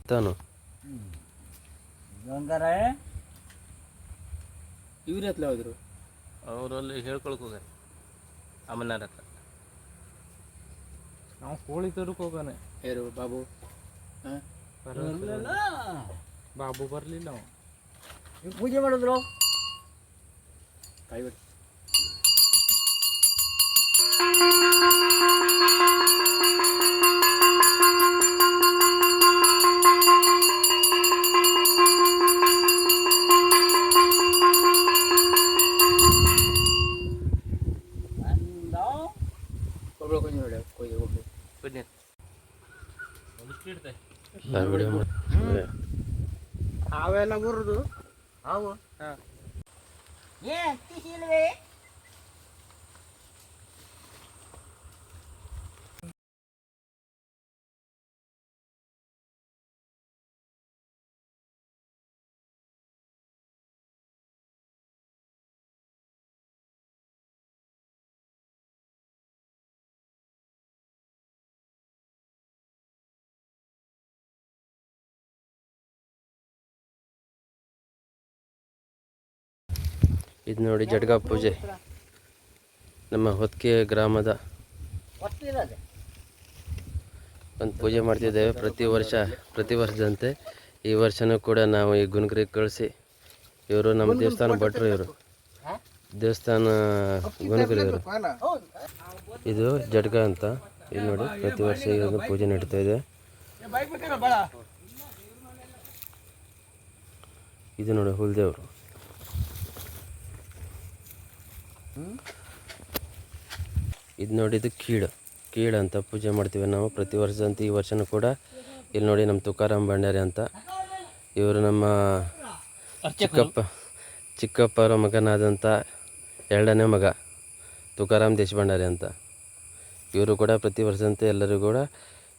ತಾನು ಇವ್ರ ಹತ್ರ ಹೋದ್ರು ಅವರಲ್ಲಿ ಹೇಳ್ಕೊಳಕ್ ಹೋಗ ಅಮ್ಮನಾರ ಹತ್ರ ನಾವು ಕೋಳಿ ತರಕ್ಕೆ ಹೋಗೋಣ ಯಾರು ಬಾಬು ಬಾಬು ಬರಲಿಲ್ಲ ನಾವು ಪೂಜೆ ಮಾಡಿದ್ರು ಕೈ ಬಿಟ್ಟು ಹಾವೆಲ್ಲ ಬರುದು ಹಾವು ಇದು ನೋಡಿ ಜಡ್ಗ ಪೂಜೆ ನಮ್ಮ ಹೊತ್ಕೆ ಗ್ರಾಮದ ಒಂದು ಪೂಜೆ ಮಾಡ್ತಿದ್ದೇವೆ ಪ್ರತಿ ವರ್ಷದಂತೆ ಈ ವರ್ಷನೂ ಕೂಡ ನಾವು ಈ ಗುನ್ಗ್ರಿಗೆ ಕಳಿಸಿ ಇವರು ನಮ್ಮ ದೇವಸ್ಥಾನ ಭಟ್ರು ಇವರು ದೇವಸ್ಥಾನ ಗುನ್ಗ್ರಿ ಇವರು ಇದು ಜಡ್ಗ ಅಂತ ಇದು ನೋಡಿ ಪ್ರತಿ ವರ್ಷ ಇದೊಂದು ಪೂಜೆ ನಡೀತಾ ಇದೆ ಇದು ನೋಡಿ ಹುಲ್ದೇವರು ಇದು ನೋಡಿ ಇದು ಕೀಳು ಅಂತ ಪೂಜೆ ಮಾಡ್ತೀವಿ ನಾವು ಪ್ರತಿ ವರ್ಷದಂತೆ ಈ ವರ್ಷನೂ ಕೂಡ ಇಲ್ಲಿ ನೋಡಿ ನಮ್ಮ ತುಕಾರಾಮ್ ಭಂಡಾರಿ ಅಂತ ಇವರು ನಮ್ಮ ಚಿಕ್ಕಪ್ಪರ ಮಗನಾದಂಥ ಎರಡನೇ ಮಗ ತುಕಾರಾಮ್ ದೇಶಭಂಡಾರಿ ಅಂತ ಇವರು ಕೂಡ ಪ್ರತಿ ವರ್ಷದಂತೆ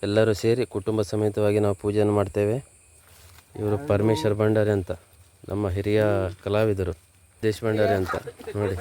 ಎಲ್ಲರೂ ಸೇರಿ ಕುಟುಂಬ ಸಮೇತವಾಗಿ ನಾವು ಪೂಜೆಯನ್ನು ಮಾಡ್ತೇವೆ ಇವರು ಪರಮೇಶ್ವರ್ ಭಂಡಾರಿ ಅಂತ ನಮ್ಮ ಹಿರಿಯ ಕಲಾವಿದರು ದೇಶಭಂಡಾರಿ ಅಂತ ನೋಡಿ